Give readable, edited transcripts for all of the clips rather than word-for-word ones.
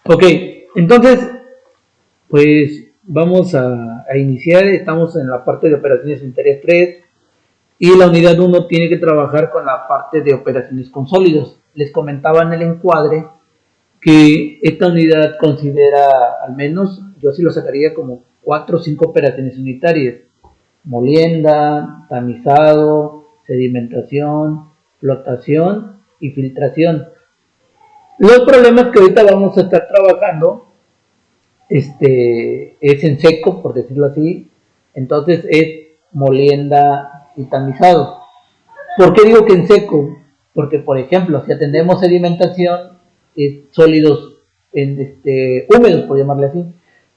Ok, entonces, pues vamos a iniciar. Estamos en la parte de operaciones en Tareas 3 y la unidad uno tiene que trabajar con la parte de operaciones con sólidos. Les comentaba en el encuadre que esta unidad considera, al menos yo sí lo sacaría como 4 o 5 operaciones unitarias: molienda, tamizado, sedimentación, flotación y filtración. Los problemas que ahorita vamos a estar trabajando es en seco, por decirlo así. Entonces es molienda y tamizado. ¿Por qué digo que en seco? Porque, por ejemplo, si atendemos sedimentación, es sólidos húmedos, por llamarle así.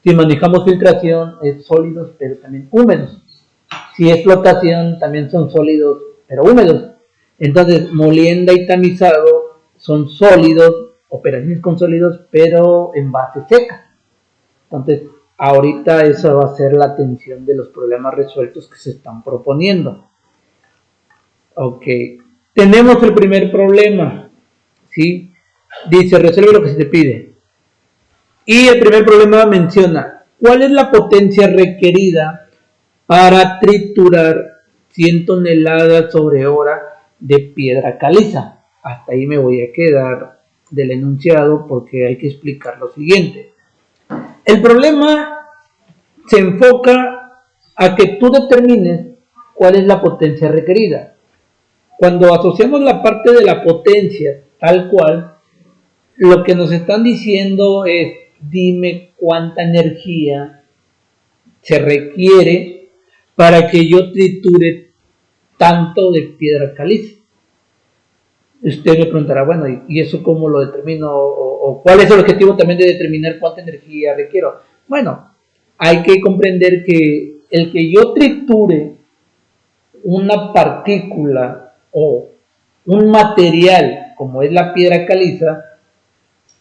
Si manejamos filtración, es sólidos, pero también húmedos. Si es flotación, también son sólidos, pero húmedos. Entonces, molienda y tamizado son sólidos, operaciones con sólidos, pero en base seca. Entonces, ahorita esa va a ser la atención de los problemas resueltos que se están proponiendo. Ok, tenemos el primer problema, ¿sí? Dice, resuelve lo que se te pide. Y el primer problema menciona, ¿cuál es la potencia requerida para triturar 100 toneladas sobre hora de piedra caliza? Hasta ahí me voy a quedar del enunciado porque hay que explicar lo siguiente. El problema se enfoca a que tú determines cuál es la potencia requerida. Cuando asociamos la parte de la potencia tal cual, lo que nos están diciendo es, dime cuánta energía se requiere para que yo triture tanto de piedra caliza. Usted me preguntará, bueno, ¿y eso cómo lo determino? O ¿cuál es el objetivo también de determinar cuánta energía requiero? Bueno, hay que comprender que el que yo triture una partícula o un material como es la piedra caliza,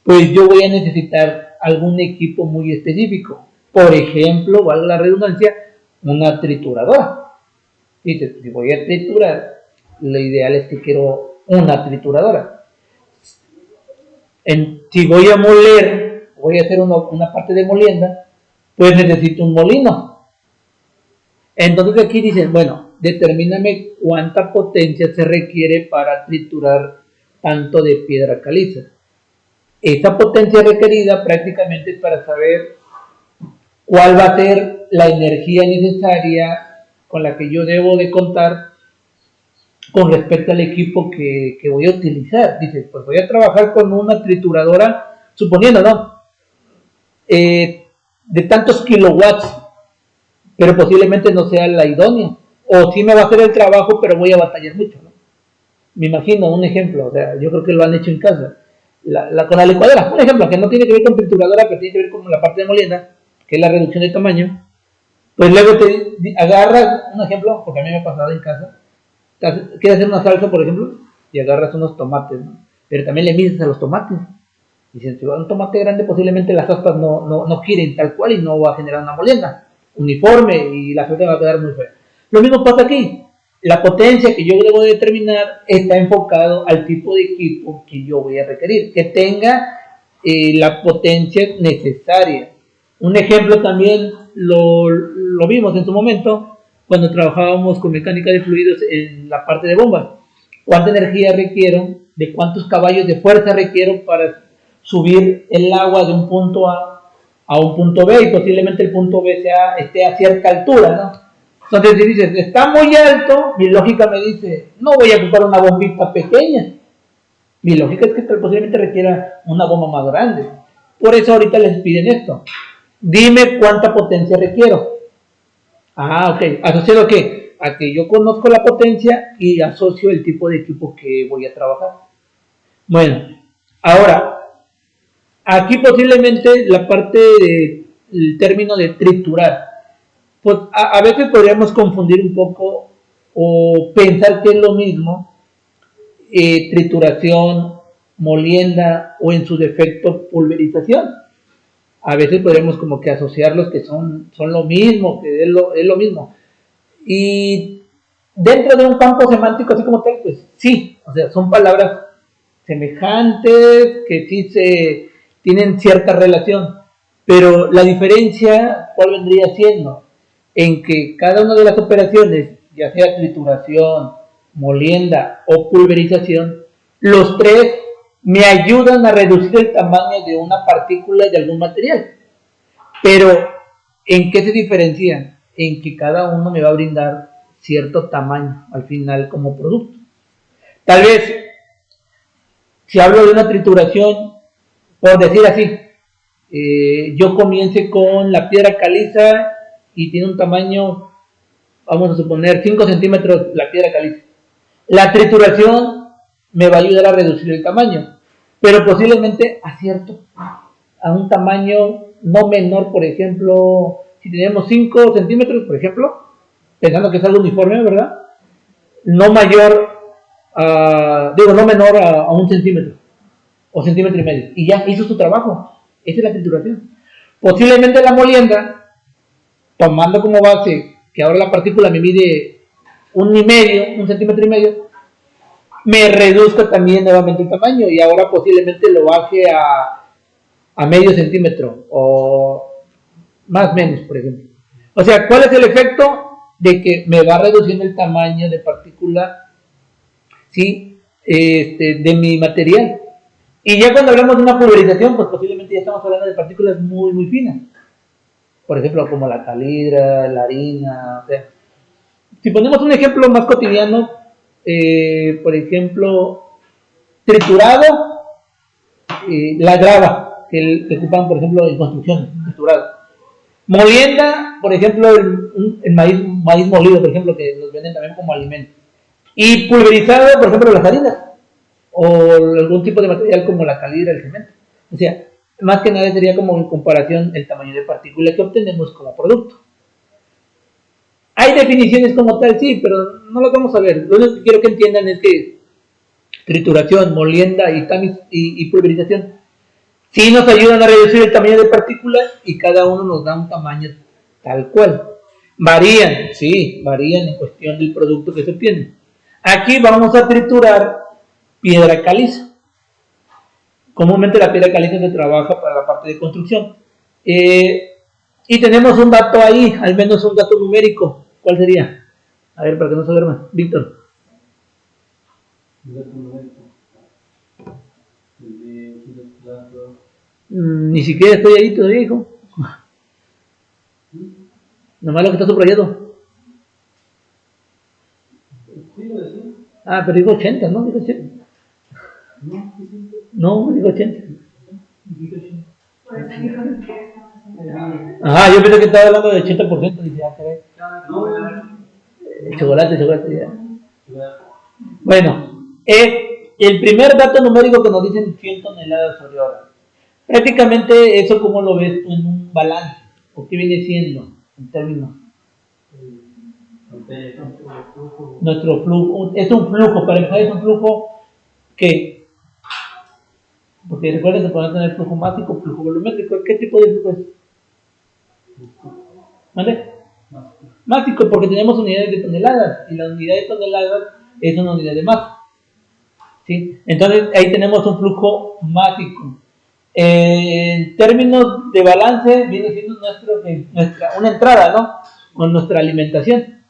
pues yo voy a necesitar algún equipo muy específico. Por ejemplo, valga la redundancia, una trituradora. Dices, si voy a triturar, lo ideal es que quiero una trituradora. Si voy a moler, voy a hacer una parte de molienda, pues necesito un molino. Entonces aquí dicen, bueno, determíname cuánta potencia se requiere para triturar tanto de piedra caliza. Esta potencia requerida prácticamente es para saber cuál va a ser la energía necesaria con la que yo debo de contar con respecto al equipo que voy a utilizar. Dice, pues voy a trabajar con una trituradora, suponiendo, ¿no? De tantos kilowatts, pero posiblemente no sea la idónea. O sí me va a hacer el trabajo, pero voy a batallar mucho, ¿no? Me imagino un ejemplo, o sea, yo creo que lo han hecho en casa. Con la licuadora, un ejemplo, que no tiene que ver con trituradora, pero tiene que ver con la parte de molienda, que es la reducción de tamaño. Pues luego te agarras, un ejemplo, porque a mí me ha pasado en casa, quieres hacer una salsa, por ejemplo, y agarras unos tomates, ¿no? Pero también le mides a los tomates. Y si va un tomate grande, posiblemente las aspas no giren tal cual y no va a generar una molienda uniforme y la salsa va a quedar muy fea. Lo mismo pasa aquí. La potencia que yo debo determinar está enfocado al tipo de equipo que yo voy a requerir, que tenga la potencia necesaria. Un ejemplo también lo vimos en su momento cuando trabajábamos con mecánica de fluidos en la parte de bombas. ¿Cuánta energía requiero? ¿De cuántos caballos de fuerza requiero para subir el agua de un punto A un punto B? Y posiblemente el punto B esté a cierta altura, ¿no? Entonces, si dices, está muy alto, mi lógica me dice, no voy a ocupar una bombita pequeña. Mi lógica es que posiblemente requiera una bomba más grande. Por eso ahorita les piden esto. Dime cuánta potencia requiero. Ah, ok. ¿Asociado a qué? A que yo conozco la potencia y asocio el tipo de equipo que voy a trabajar. Bueno, ahora, aquí posiblemente la parte del término de triturar. Pues a veces podríamos confundir un poco o pensar que es lo mismo trituración, molienda o en su defecto pulverización. A veces podríamos como que asociarlos que son lo mismo, que es lo mismo. Y dentro de un campo semántico así como tal, pues sí, o sea, son palabras semejantes, que sí tienen cierta relación, pero la diferencia, ¿cuál vendría siendo? En que cada una de las operaciones, ya sea trituración, molienda o pulverización, los tres me ayudan a reducir el tamaño de una partícula de algún material. Pero, ¿en qué se diferencian? En que cada uno me va a brindar cierto tamaño al final como producto. Tal vez, si hablo de una trituración, por decir así, yo comience con la piedra caliza y tiene un tamaño, vamos a suponer, 5 centímetros la piedra caliza. La trituración me va a ayudar a reducir el tamaño, pero posiblemente a un tamaño no menor, por ejemplo, si tenemos 5 centímetros, por ejemplo, pensando que es algo uniforme, ¿verdad? No mayor, no menor a 1 centímetro o centímetro y medio, y ya hizo su trabajo. Esa es la trituración. Posiblemente la molienda, tomando como base que ahora la partícula me mide 1,5, 1,5 centímetros, me reduzca también nuevamente el tamaño y ahora posiblemente lo baje a medio centímetro o más menos, por ejemplo. O sea, ¿cuál es el efecto? De que me va reduciendo el tamaño de partícula, ¿sí? De mi material. Y ya cuando hablamos de una pulverización, pues posiblemente ya estamos hablando de partículas muy, muy finas. Por ejemplo, como la calidra, la harina, o sea. Si ponemos un ejemplo más cotidiano, por ejemplo, triturado, la grava, que ocupan, por ejemplo, en construcción, triturado. Molienda, por ejemplo, el maíz molido, por ejemplo, que nos venden también como alimento. Y pulverizado, por ejemplo, las harinas, o algún tipo de material como la calidra, el cemento. O sea, más que nada sería como en comparación el tamaño de partícula que obtenemos como producto. Hay definiciones como tal, sí, pero no las vamos a ver. Lo único que quiero que entiendan es que trituración, molienda y pulverización sí nos ayudan a reducir el tamaño de partículas y cada uno nos da un tamaño tal cual. Varían, sí, varían en cuestión del producto que se obtiene. Aquí vamos a triturar piedra caliza. Comúnmente la piedra caliza se trabaja para la parte de construcción. Y tenemos un dato ahí, al menos un dato numérico. ¿Cuál sería? A ver, para que no se duerma. Víctor. Ni siquiera estoy ahí todavía, hijo. Nomás lo que está subrayado. Ah, pero digo 80, ¿no? Digo 80. No, digo 80. Ajá, yo pensé que estaba hablando de 80%. Dice, chocolate, ya. Bueno, el primer dato numérico que nos dicen 100 toneladas sobre hora. Prácticamente eso, ¿cómo lo ves tú en un balance? ¿O qué viene siendo en términos? Nuestro flujo, es un flujo, para empezar es un flujo que, porque recuerden que podemos tener flujo másico, flujo volumétrico. ¿Qué tipo de flujo es? ¿Vale? Másico, porque tenemos unidades de toneladas y la unidad de toneladas es una unidad de masa. ¿Sí? Entonces ahí tenemos un flujo másico. En términos de balance viene siendo una entrada, ¿no? Con nuestra alimentación.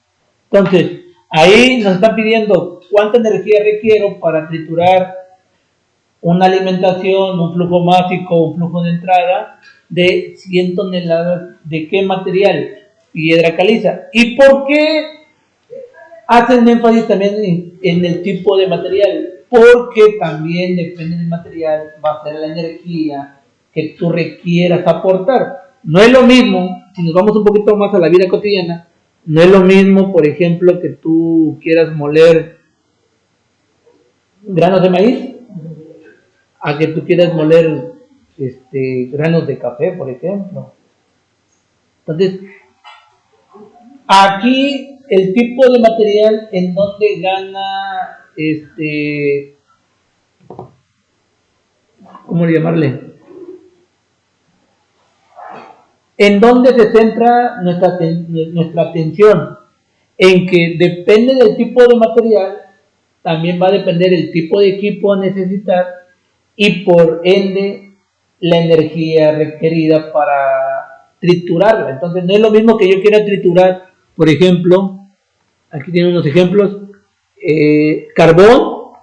Entonces ahí nos están pidiendo cuánta energía requiero para triturar una alimentación, un flujo másico, un flujo de entrada de 100 toneladas. ¿De qué material? Piedra caliza. ¿Y por qué hacen énfasis también en el tipo de material? Porque también depende del material, va a ser la energía que tú requieras aportar. No es lo mismo, si nos vamos un poquito más a la vida cotidiana, no es lo mismo, por ejemplo, que tú quieras moler granos de maíz, a que tú quieras moler granos de café, por ejemplo. Entonces, aquí el tipo de material en donde gana, ¿cómo llamarle? En donde se centra nuestra atención, en que depende del tipo de material, también va a depender el tipo de equipo a necesitar y por ende la energía requerida para triturarla. Entonces no es lo mismo que yo quiera triturar, por ejemplo, aquí tienen unos ejemplos, carbón,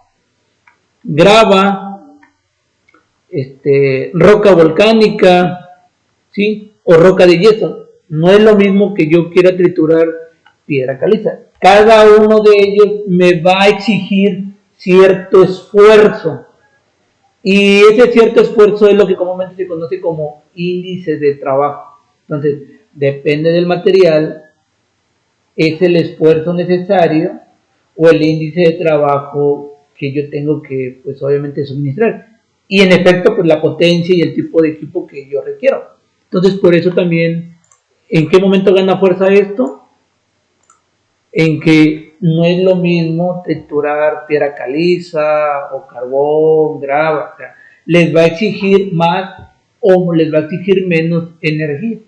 grava, roca volcánica, ¿sí? O roca de yeso. No es lo mismo que yo quiera triturar piedra caliza. Cada uno de ellos me va a exigir cierto esfuerzo. Y ese cierto esfuerzo es lo que comúnmente se conoce como índice de trabajo. Entonces, depende del material, es el esfuerzo necesario o el índice de trabajo que yo tengo que, pues obviamente, suministrar. Y en efecto, pues la potencia y el tipo de equipo que yo requiero. Entonces, por eso también, ¿en qué momento gana fuerza esto? En que no es lo mismo triturar piedra caliza o carbón, grava. O sea, les va a exigir más o les va a exigir menos energía.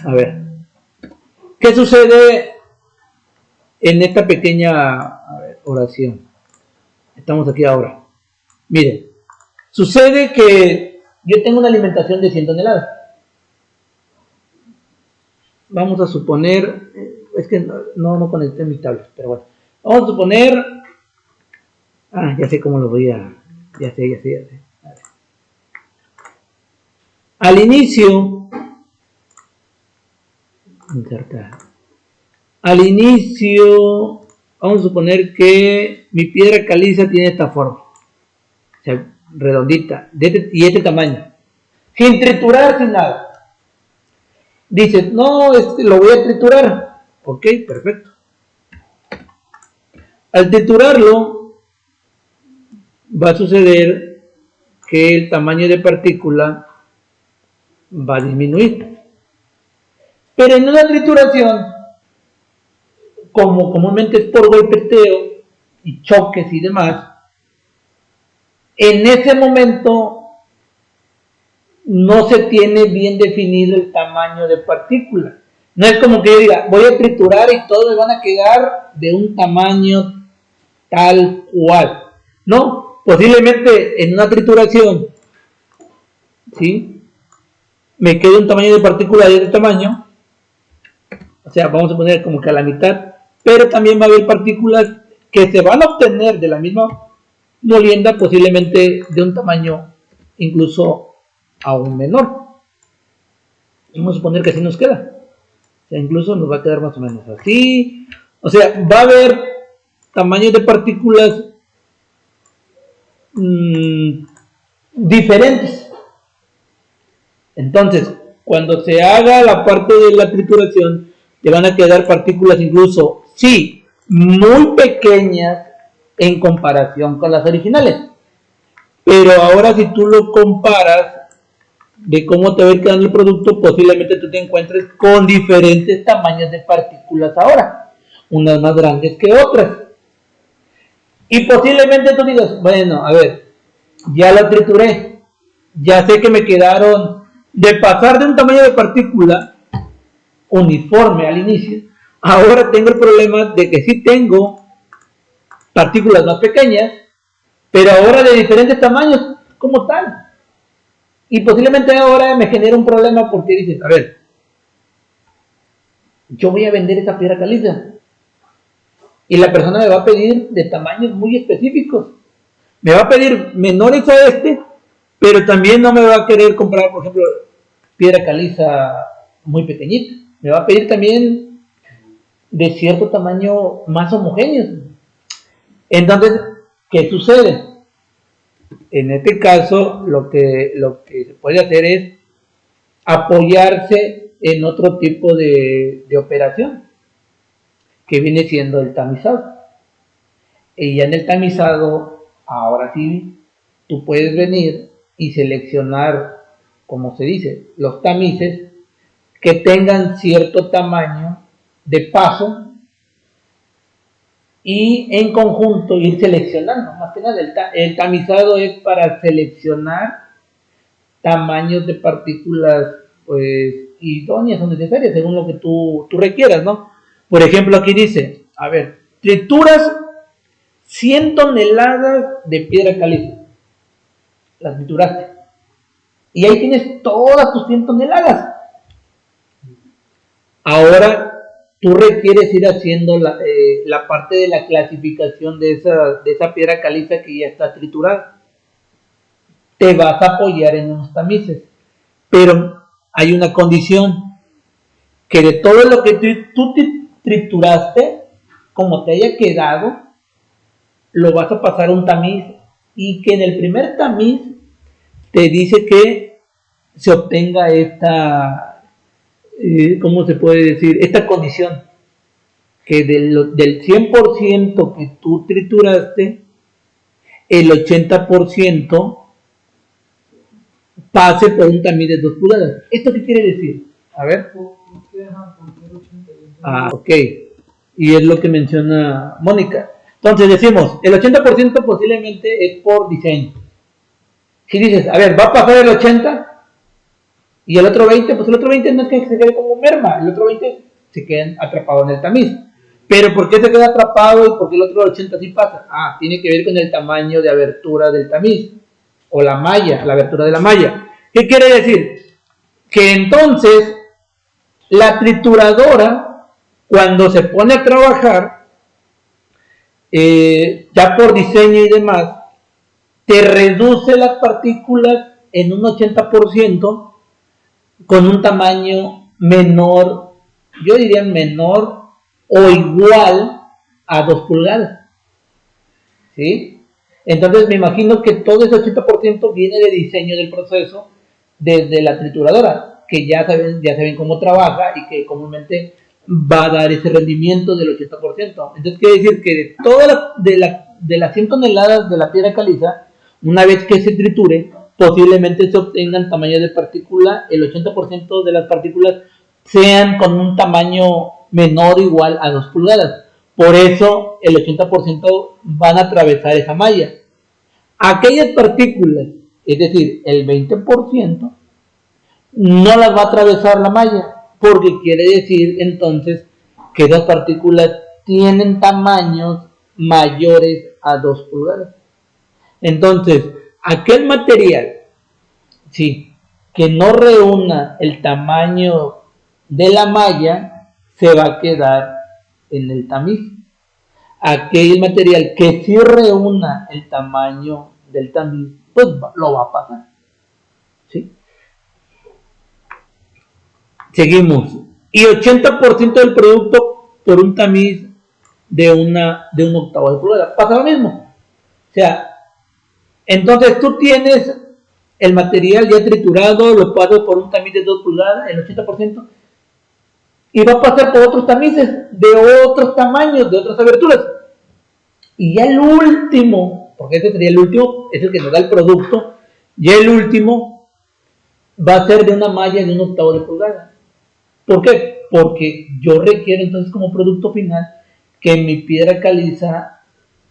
A ver, ¿qué sucede en esta pequeña oración? Estamos aquí ahora. Miren, sucede que yo tengo una alimentación de 100 toneladas. Vamos a suponer, es que no conecté mi tablet, pero bueno. Vamos a suponer, ya sé cómo lo voy a, ya sé. A ver. Al inicio, insertar. Al inicio, vamos a suponer que mi piedra caliza tiene esta forma, o sea, redondita, y este tamaño, sin triturar, sin nada. Dices, no, lo voy a triturar. Ok, perfecto. Al triturarlo, va a suceder que el tamaño de partícula va a disminuir. Pero en una trituración, como comúnmente es por golpeteo y choques y demás, en ese momento no se tiene bien definido el tamaño de partícula. No es como que yo diga, voy a triturar y todos van a quedar de un tamaño tal cual. No, posiblemente en una trituración, ¿sí? Me quede un tamaño de partícula de este tamaño, o sea, vamos a poner como que a la mitad, pero también va a haber partículas que se van a obtener de la misma molienda, posiblemente de un tamaño incluso aún menor. Vamos a suponer que así nos queda. O sea, incluso nos va a quedar más o menos así. O sea, va a haber tamaños de partículas diferentes. Entonces, cuando se haga la parte de la trituración, te van a quedar partículas incluso, sí, muy pequeñas en comparación con las originales. Pero ahora si tú lo comparas de cómo te va a ir quedando el producto, posiblemente tú te encuentres con diferentes tamaños de partículas ahora, unas más grandes que otras. Y posiblemente tú digas, bueno, a ver, ya la trituré, ya sé que me quedaron, de pasar de un tamaño de partícula uniforme al inicio, ahora tengo el problema de que sí tengo partículas más pequeñas, pero ahora de diferentes tamaños como tal. Y posiblemente ahora me genera un problema porque dices, a ver, yo voy a vender esa piedra caliza y la persona me va a pedir de tamaños muy específicos. Me va a pedir menores a pero también no me va a querer comprar, por ejemplo, piedra caliza muy pequeñita. Me va a pedir también de cierto tamaño más homogéneo. Entonces, ¿qué sucede? En este caso, lo que se puede hacer es apoyarse en otro tipo de operación, que viene siendo el tamizado. Y ya en el tamizado, ahora sí, tú puedes venir y seleccionar, como se dice, los tamices que tengan cierto tamaño de paso y en conjunto ir seleccionando. Más que nada, el tamizado es para seleccionar tamaños de partículas pues idóneas o necesarias según lo que tú requieras, ¿no? Por ejemplo, aquí dice, a ver, trituras 100 toneladas de piedra caliza. la trituraste. Y ahí tienes todas tus 100 toneladas. Ahora tú requieres ir haciendo la parte de la clasificación de esa piedra caliza que ya está triturada. Te vas a apoyar en unos tamices. Pero hay una condición, que de todo lo que tú trituraste, como te haya quedado, lo vas a pasar a un tamiz, y que en el primer tamiz te dice que se obtenga esta, ¿cómo se puede decir? Esta condición, que del 100% que tú trituraste, el 80% pase por un tamiz de 2 pulgadas. ¿Esto qué quiere decir? A ver. Ok. Y es lo que menciona Mónica. Entonces decimos, el 80% posiblemente es por diseño. Si dices, a ver, va a pasar el 80 y el otro 20, pues el otro 20 no es que se quede como merma, el otro 20 se queda atrapado en el tamiz. Pero ¿por qué se queda atrapado y por qué el otro 80 sí pasa? Tiene que ver con el tamaño de abertura del tamiz, o la malla, la abertura de la malla. ¿Qué quiere decir? Que entonces la trituradora, cuando se pone a trabajar, ya por diseño y demás, te reduce las partículas en un 80% con un tamaño menor, yo diría menor o igual a 2 pulgadas. ¿Sí? Entonces me imagino que todo ese 80% viene de diseño del proceso desde la trituradora, que ya saben cómo trabaja y que comúnmente va a dar ese rendimiento del 80%. Entonces quiere decir que de todas las 100 toneladas de la piedra caliza, una vez que se triture, posiblemente se obtengan tamaños de partícula, el 80% de las partículas sean con un tamaño menor o igual a 2 pulgadas. Por eso el 80% van a atravesar esa malla. Aquellas partículas, es decir, el 20%, no las va a atravesar la malla, porque quiere decir entonces que esas partículas tienen tamaños mayores a 2 pulgadas. Entonces, aquel material, sí, que no reúna el tamaño de la malla, se va a quedar en el tamiz. Aquel material que sí reúna el tamaño del tamiz, pues lo va a pasar. ¿Sí? Seguimos. Y 80% del producto por un tamiz de un octavo de pulgada. Pasa lo mismo. O sea, entonces tú tienes el material ya triturado, lo pasas por un tamiz de 2 pulgadas, el 80%, y va a pasar por otros tamices de otros tamaños, de otras aberturas. Y ya el último, porque este sería el último, es el que nos da el producto, ya el último va a ser de una malla de un octavo de pulgada. ¿Por qué? Porque yo requiero entonces como producto final que mi piedra caliza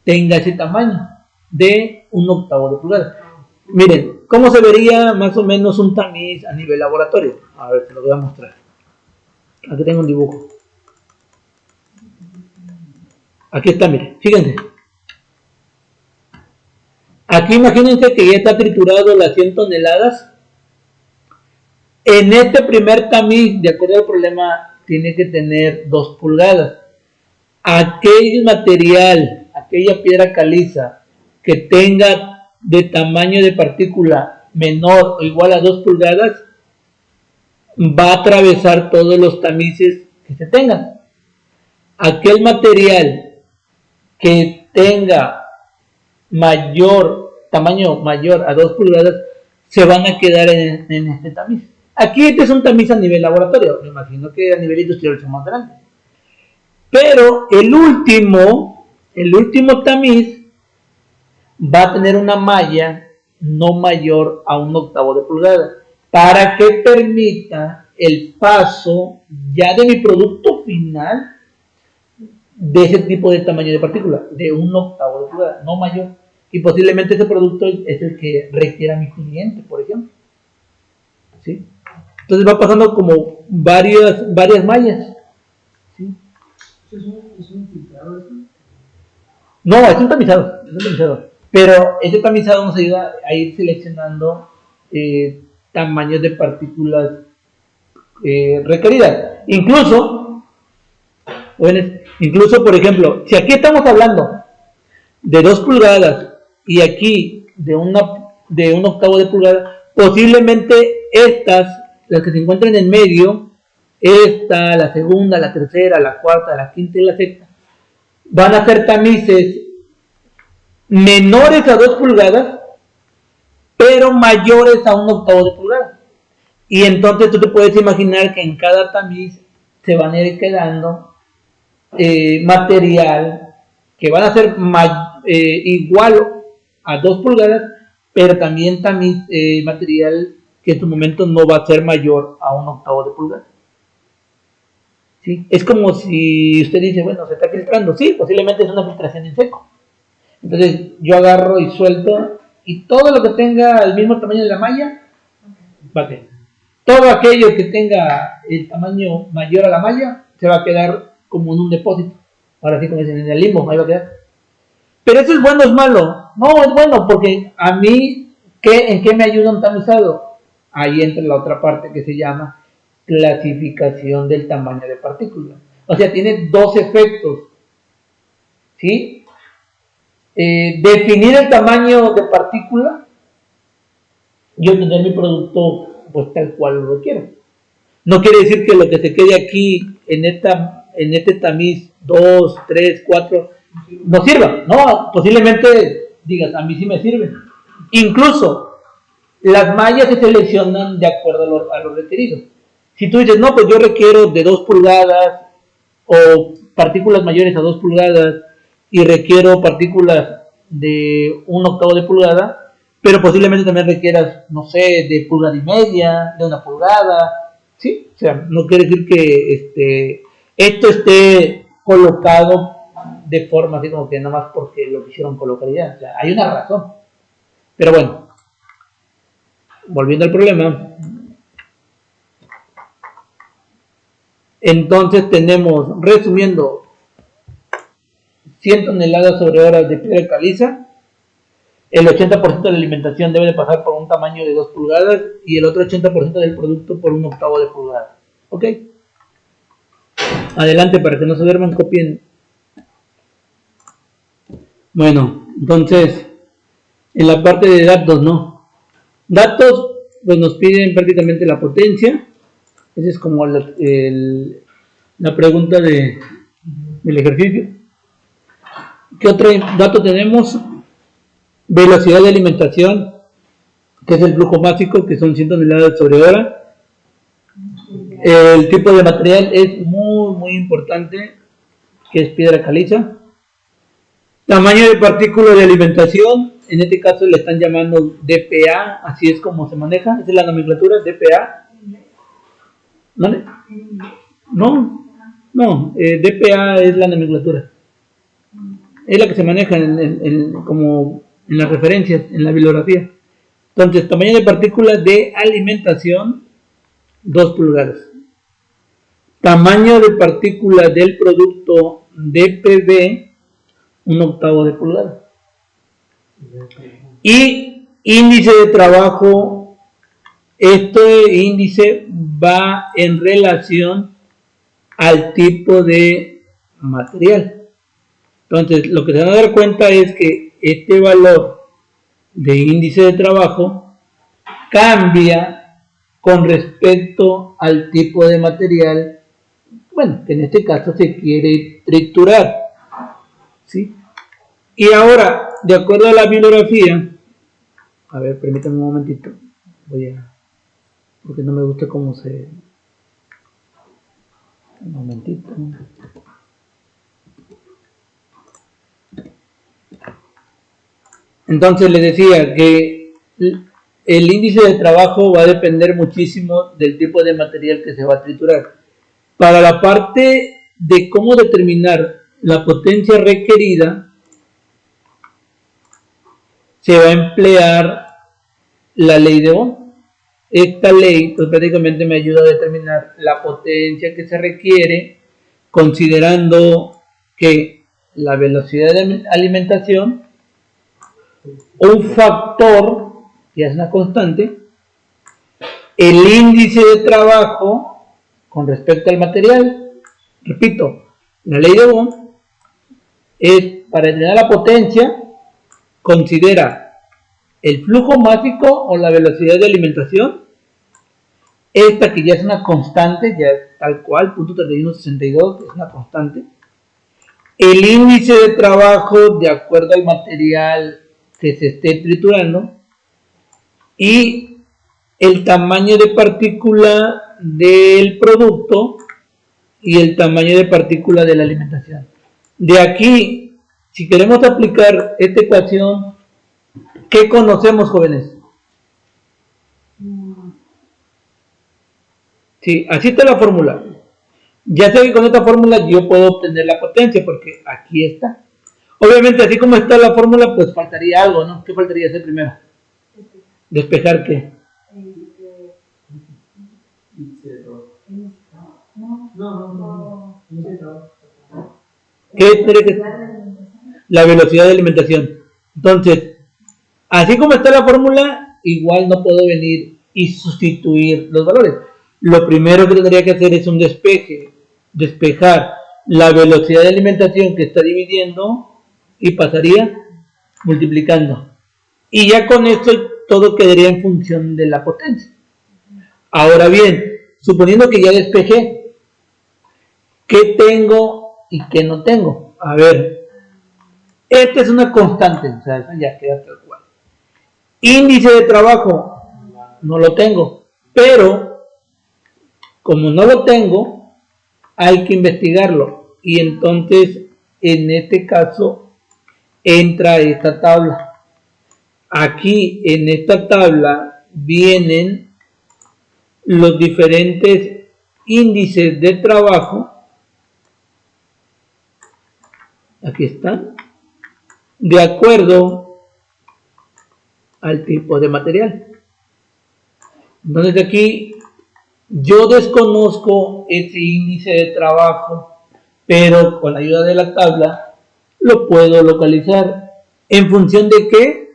tenga ese tamaño de un octavo de pulgada. Miren, ¿cómo se vería más o menos un tamiz a nivel laboratorio? A ver, te lo voy a mostrar. Aquí tengo un dibujo. Aquí está, miren, fíjense. Aquí imagínense que ya está triturado las 100 toneladas. En este primer tamiz, de acuerdo al problema, tiene que tener 2 pulgadas. Aquel material, aquella piedra caliza que tenga de tamaño de partícula menor o igual a 2 pulgadas, va a atravesar todos los tamices que se tengan. Aquel material que tenga tamaño mayor a 2 pulgadas, se van a quedar en este tamiz. Aquí este es un tamiz a nivel laboratorio, me imagino que a nivel industrial es más grande. Pero el último tamiz va a tener una malla no mayor a un octavo de pulgada, para que permita el paso ya de mi producto final de ese tipo de tamaño de partícula, de un octavo de pulgada, no mayor. Y posiblemente ese producto es el que requiera mi cliente, por ejemplo. ¿Sí? Entonces va pasando como varias mallas. ¿Sí? ¿Es un filtrado? No, es un tamizado. Pero este tamizado nos ayuda a ir seleccionando tamaños de partículas requeridas. Incluso, por ejemplo, si aquí estamos hablando de 2 pulgadas y aquí de un octavo de pulgada, posiblemente estas, las que se encuentran en medio, esta, la segunda, la tercera, la cuarta, la quinta y la sexta, van a ser tamices menores a 2 pulgadas, pero mayores a un octavo de pulgada. Y entonces tú te puedes imaginar que en cada tamiz se van a ir quedando material que van a ser igual a 2 pulgadas, pero también material que en su momento no va a ser mayor a un octavo de pulgada. ¿Sí? Es como si usted dice, bueno, se está filtrando. Sí, posiblemente es una filtración en seco. Entonces yo agarro y suelto y todo lo que tenga el mismo tamaño de la malla, va a quedar. Todo aquello que tenga el tamaño mayor a la malla se va a quedar como en un depósito. Ahora sí, como dicen, en el limbo, ahí va a quedar. Pero eso es bueno o es malo. No, es bueno porque a mí, ¿en qué me ayuda un tamizado? Ahí entra la otra parte que se llama clasificación del tamaño de partículas. O sea, tiene 2 efectos. ¿Sí? Definir el tamaño de partícula y obtener mi producto pues tal cual lo quiero. No quiere decir que lo que se quede aquí en este tamiz 2, 3, 4 no sirva, no, posiblemente digas, a mí sí me sirve. Incluso las mallas se seleccionan de acuerdo a lo requerido. Si tú dices, no, pues yo requiero de 2 pulgadas o partículas mayores a 2 pulgadas y requiero partículas de un octavo de pulgada, pero posiblemente también requieras, no sé, de pulgada y media, de 1 pulgada, ¿sí? O sea, no quiere decir que esto esté colocado de forma así como que nada más porque lo quisieron colocar ya. O sea, hay una razón. Pero bueno, volviendo al problema, entonces tenemos, resumiendo, 100 toneladas sobre horas de piedra caliza, el 80% de la alimentación debe de pasar por un tamaño de 2 pulgadas y el otro 80% del producto por un octavo de pulgada. ¿Ok? Adelante para que no se duerman, copien. Bueno, entonces, en la parte de datos, ¿no? Datos, pues nos piden prácticamente la potencia. Esa es como la pregunta del ejercicio. ¿Qué otro dato tenemos? Velocidad de alimentación, que es el flujo máximo, que son 100 toneladas sobre hora. El tipo de material es muy, muy importante, que es piedra caliza. Tamaño de partícula de alimentación, en este caso le están llamando DPA, así es como se maneja, esa es la nomenclatura, DPA. ¿Vale? No, DPA es la nomenclatura. Es la que se maneja como en las referencias, en la bibliografía. Entonces, tamaño de partículas de alimentación, 2 pulgadas. Tamaño de partículas del producto DPB, 1 octavo de pulgada. Y índice de trabajo, este índice va en relación al tipo de material. Entonces, lo que se van a dar cuenta es que este valor de índice de trabajo cambia con respecto al tipo de material, bueno, que en este caso se quiere triturar, ¿sí? Y ahora, de acuerdo a la bibliografía, a ver, permítanme un momentito, porque no me gusta cómo se... Un momentito. Entonces les decía que el índice de trabajo va a depender muchísimo del tipo de material que se va a triturar. Para la parte de cómo determinar la potencia requerida, se va a emplear la ley de Ohm. Esta ley pues, prácticamente me ayuda a determinar la potencia que se requiere, considerando que la velocidad de alimentación un factor, que es una constante, el índice de trabajo con respecto al material. Repito, la ley de Ohm es para determinar la potencia, considera el flujo másico o la velocidad de alimentación. Esta que ya es una constante, ya es tal cual, punto 3162, es una constante. El índice de trabajo de acuerdo al material que se esté triturando y el tamaño de partícula del producto y el tamaño de partícula de la alimentación. De aquí, si queremos aplicar esta ecuación, ¿qué conocemos, jóvenes? Sí, así está la fórmula. Ya sé que con esta fórmula yo puedo obtener la potencia porque aquí está. Obviamente, así como está la fórmula, pues faltaría algo, ¿no? ¿Qué faltaría hacer primero? ¿Despejar qué? ¿Qué tendría que ser? La velocidad de alimentación. Entonces, así como está la fórmula, igual no puedo venir y sustituir los valores. Lo primero que tendría que hacer es un despeje, despejar la velocidad de alimentación que está dividiendo y pasaría multiplicando. Y ya con esto todo quedaría en función de la potencia. Ahora bien, suponiendo que ya despejé, ¿qué tengo y qué no tengo? A ver, esta es una constante, o sea, eso ya queda tal cual. Índice de trabajo, no lo tengo, pero como no lo tengo, hay que investigarlo. Y entonces, en este caso, entra esta tabla. Aquí, en esta tabla, vienen los diferentes índices de trabajo. Aquí están. De acuerdo al tipo de material. Entonces aquí yo desconozco ese índice de trabajo, pero con la ayuda de la tabla lo puedo localizar. ¿En función de qué?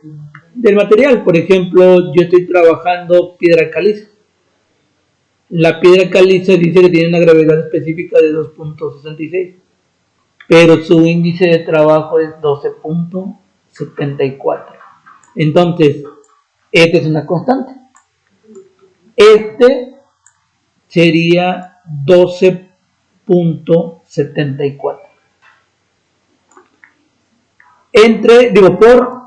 Del material. Por ejemplo, yo estoy trabajando piedra caliza. La piedra caliza dice que tiene una gravedad específica de 2.66, pero su índice de trabajo es 12.74. Entonces, esta es una constante. Este sería 12.74. Por,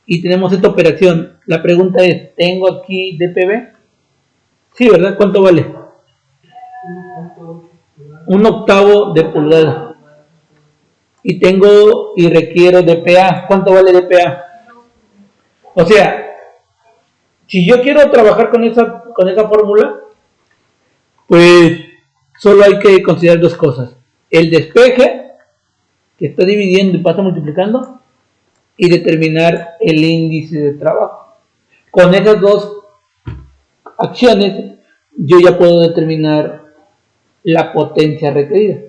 y tenemos esta operación. La pregunta es, ¿tengo aquí dPV? Sí, ¿verdad? ¿Cuánto vale? 1/8 de pulgada. Y tengo y requiero dPA. ¿Cuánto vale dPA? O sea, si yo quiero trabajar con esa fórmula, pues solo hay que considerar dos cosas. El despeje, que está dividiendo y pasa multiplicando, y determinar el índice de trabajo. Con esas dos acciones, yo ya puedo determinar la potencia requerida.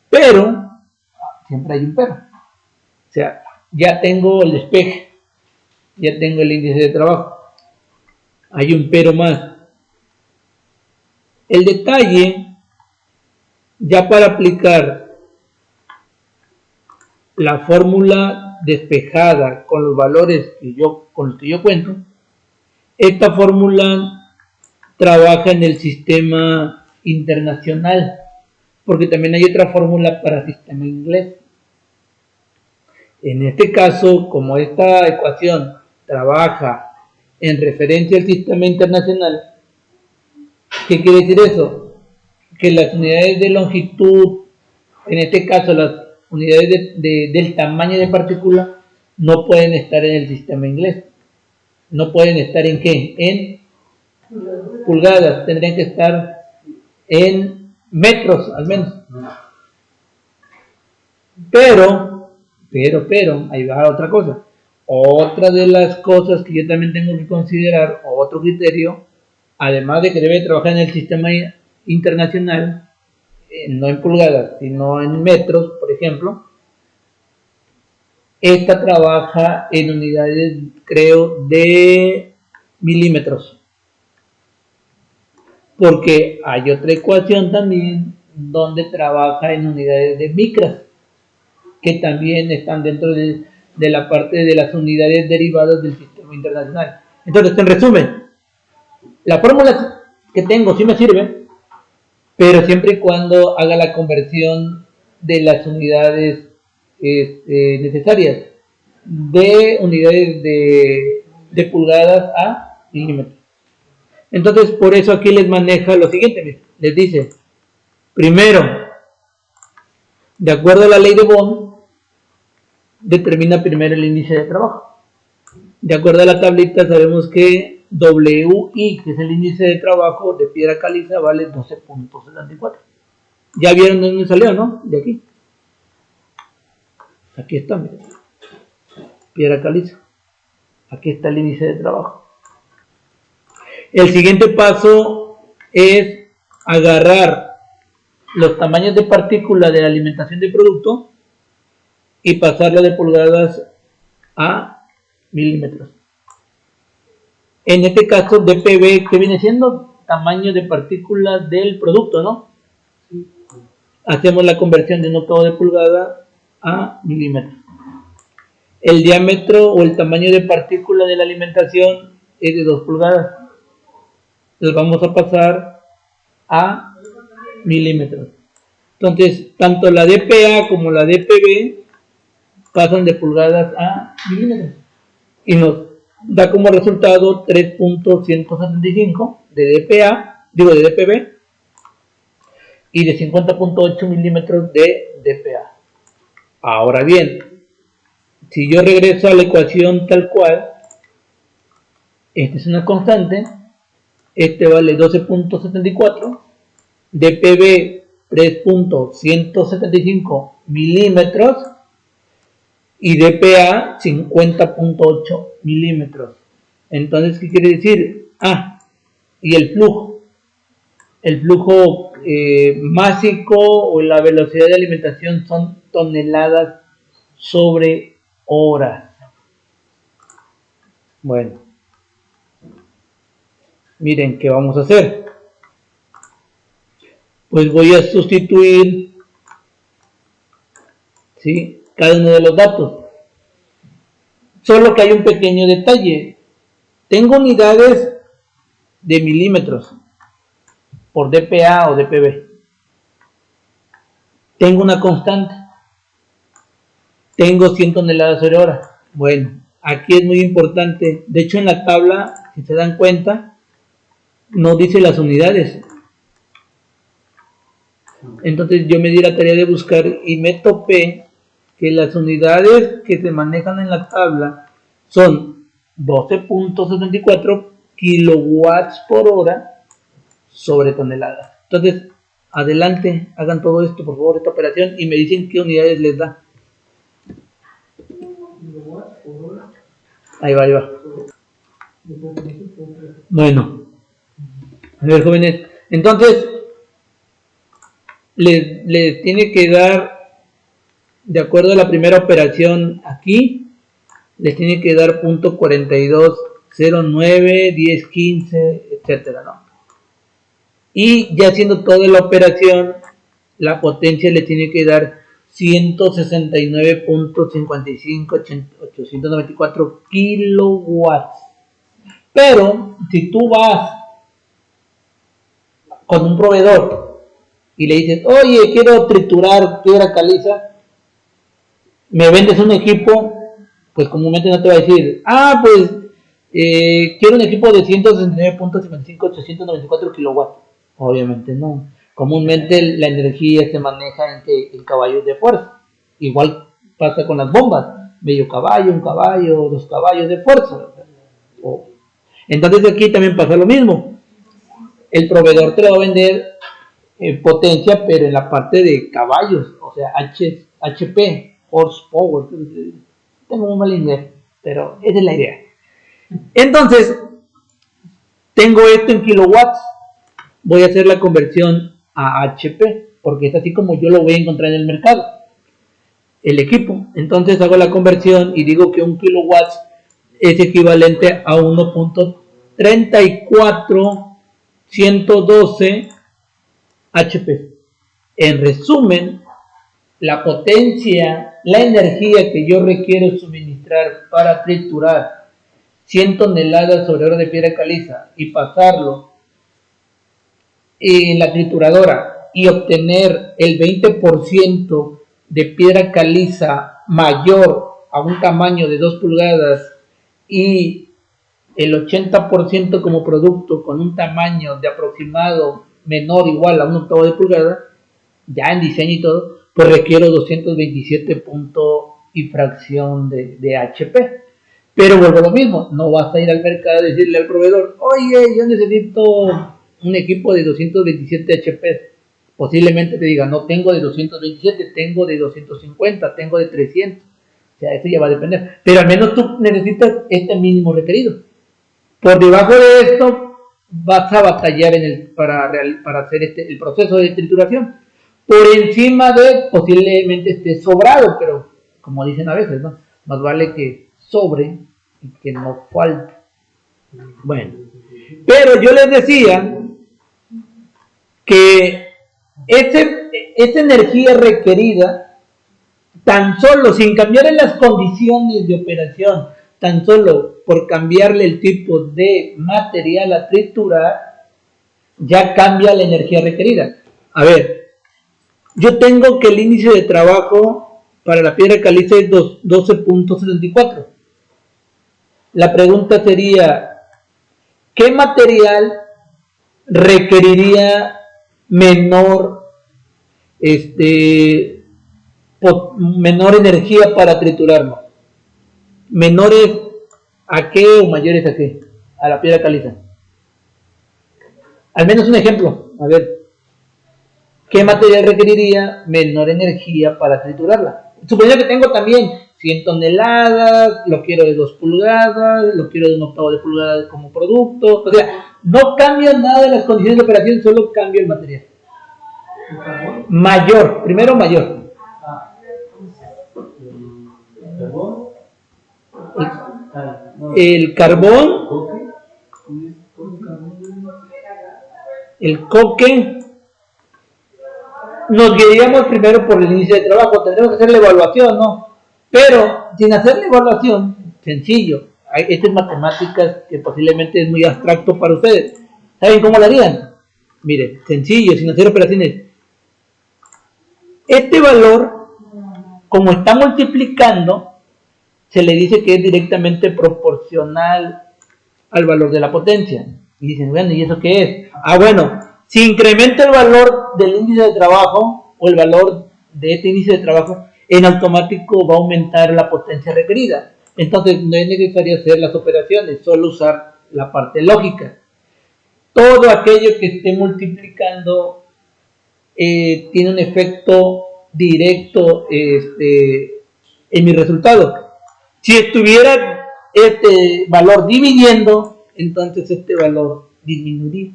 Pero, siempre hay un pero. O sea, ya tengo el despeje, ya tengo el índice de trabajo. Hay un pero más. El detalle, ya para aplicar la fórmula despejada con los valores con los que yo cuento, esta fórmula trabaja en el sistema internacional, porque también hay otra fórmula para sistema inglés. En este caso, como esta ecuación trabaja en referencia al sistema internacional, ¿qué quiere decir eso? Que las unidades de longitud, en este caso las unidades del tamaño de partícula, no pueden estar en el sistema inglés. No pueden estar en ¿qué? En pulgadas, tendrían que estar en metros al menos. Pero, ahí va otra cosa. Otra de las cosas que yo también tengo que considerar, otro criterio, además de que debe trabajar en el sistema internacional, no en pulgadas, sino en metros, por ejemplo, esta trabaja en unidades, creo, de milímetros. Porque hay otra ecuación también donde trabaja en unidades de micras, que también están dentro de la parte de las unidades derivadas del sistema internacional. Entonces, en resumen, la fórmula que tengo sí me sirve, pero siempre y cuando haga la conversión de las unidades necesarias de unidades de pulgadas a milímetros. Entonces, por eso aquí les maneja lo siguiente, les dice, primero, de acuerdo a la ley de Bond, determina primero el índice de trabajo. De acuerdo a la tablita, sabemos que WI, que es el índice de trabajo de piedra caliza, vale 12.74. Ya vieron dónde salió, ¿no? De aquí. Aquí está, miren. Piedra caliza. Aquí está el índice de trabajo. El siguiente paso es agarrar los tamaños de partículas de la alimentación del producto y pasarlo de pulgadas a milímetros. En este caso, DPB, que viene siendo tamaño de partículas del producto, ¿no? Hacemos la conversión de un octavo de pulgada a milímetros. El diámetro o el tamaño de partícula de la alimentación es de 2 pulgadas. Los vamos a pasar a milímetros. Entonces, tanto la DPA como la DPB pasan de pulgadas a milímetros. Y nos da como resultado 3.175 de DPA, digo de DPB, y de 50.8 milímetros de DPA. Ahora bien, si yo regreso a la ecuación tal cual, esta es una constante, este vale 12.74, DPB 3.175 milímetros y DPA 50.8 milímetros. Entonces, ¿qué quiere decir? Y el flujo másico o la velocidad de alimentación son toneladas sobre horas. Bueno, miren qué vamos a hacer. Pues voy a sustituir, ¿sí?, cada uno de los datos. Solo que hay un pequeño detalle. Tengo unidades de milímetros por DPA o DPB. Tengo una constante. Tengo 100 toneladas sobre hora. Bueno, aquí es muy importante. De hecho, en la tabla, si se dan cuenta, no dice las unidades. Entonces yo me di la tarea de buscar y me topé que las unidades que se manejan en la tabla son 12.74 kilowatts por hora sobre tonelada. Entonces, adelante, hagan todo esto, por favor, esta operación, y me dicen qué unidades les da. Ahí va. Bueno, a ver, jóvenes, entonces les tiene que dar, de acuerdo a la primera operación aquí, les tiene que dar punto 4209, 1015, etcétera, ¿no? Y ya haciendo toda la operación, la potencia le tiene que dar 169.55 kilowatts. Pero si tú vas con un proveedor y le dices, oye, quiero triturar piedra caliza, me vendes un equipo, pues comúnmente no te va a decir, pues quiero un equipo de 169.55, 894 kilowatts. Obviamente no. Comúnmente la energía se maneja en caballos de fuerza. Igual pasa con las bombas. Medio caballo, un caballo, 2 caballos de fuerza. Entonces aquí también pasa lo mismo. El proveedor te lo va a vender potencia, pero en la parte de caballos, o sea, HP, horsepower. Tengo un mal inglés, pero esa es la idea. Entonces, tengo esto en kilowatts, voy a hacer la conversión a HP, porque es así como yo lo voy a encontrar en el mercado. el equipo. Entonces hago la conversión y digo que 1 kilowatts es equivalente a 1.34112 HP. En resumen, la potencia, la energía que yo requiero suministrar para triturar 100 toneladas sobre oro de piedra caliza y pasarlo en la trituradora y obtener el 20% de piedra caliza mayor a un tamaño de 2 pulgadas y el 80% como producto con un tamaño de aproximado menor o igual a un octavo de pulgada, ya en diseño y todo, pues requiero 227 puntos y fracción de HP. Pero vuelvo a lo mismo, no vas a ir al mercado y decirle al proveedor, oye, yo necesito un equipo de 227 HP. Posiblemente te diga, no tengo de 227, tengo de 250, tengo de 300. O sea, eso ya va a depender. Pero al menos tú necesitas este mínimo requerido. Por debajo de esto vas a batallar para hacer el proceso de trituración. Por encima de posiblemente esté sobrado, pero como dicen a veces, ¿no? Más vale que sobre y que no falte. Bueno, pero yo les decía que esa energía requerida, tan solo sin cambiar en las condiciones de operación, tan solo por cambiarle el tipo de material a triturar, ya cambia la energía requerida. A ver, yo tengo que el índice de trabajo para la piedra caliza es 12.74. La pregunta sería, ¿qué material requeriría menor menor energía para triturarlo? ¿Menores a qué o mayores a qué? A la piedra caliza. Al menos un ejemplo. A ver, ¿qué material requeriría menor energía para triturarla? Suponiendo que tengo también 100 toneladas, lo quiero de 2 pulgadas, lo quiero de un octavo de pulgada como producto. O sea, no cambia nada de las condiciones de operación, solo cambia el material. Mayor, primero mayor. El carbón, el coque, nos guiaríamos primero por el índice de trabajo, tendremos que hacer la evaluación, ¿no? Pero sin hacer la evaluación, sencillo, esto es matemáticas que posiblemente es muy abstracto para ustedes. ¿Saben cómo lo harían? Miren, sencillo, sin hacer operaciones. Este valor, como está multiplicando, se le dice que es directamente proporcional al valor de la potencia. Y dicen, bueno, ¿y eso qué es? Ah, bueno, si incrementa el valor del índice de trabajo o el valor de este índice de trabajo, en automático va a aumentar la potencia requerida. Entonces no es necesario hacer las operaciones, solo usar la parte lógica. Todo aquello que esté multiplicando tiene un efecto directo en mi resultado. Si estuviera este valor dividiendo, entonces este valor disminuiría.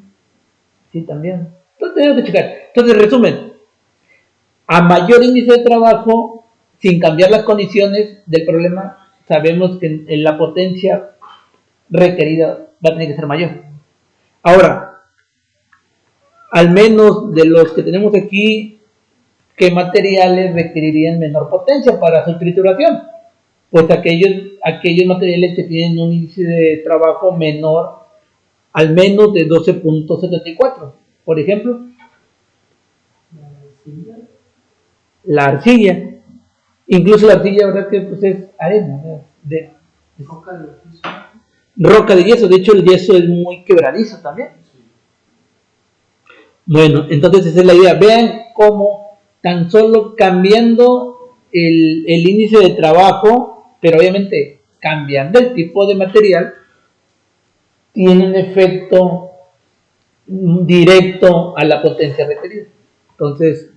Sí, también. Entonces tenemos que checar. Entonces, resumen, a mayor índice de trabajo, sin cambiar las condiciones del problema, sabemos que la potencia requerida va a tener que ser mayor. Ahora, al menos de los que tenemos aquí, ¿qué materiales requerirían menor potencia para su trituración? Pues aquellos materiales que tienen un índice de trabajo menor al menos de 12.74. Por ejemplo, la arcilla. Incluso la arcilla, ¿verdad? Que pues es arena, de roca de yeso. De hecho, el yeso es muy quebradizo también. Bueno, entonces esa es la idea. Vean cómo tan solo cambiando el índice de trabajo, pero obviamente cambiando el tipo de material, tiene un efecto directo a la potencia requerida. Entonces,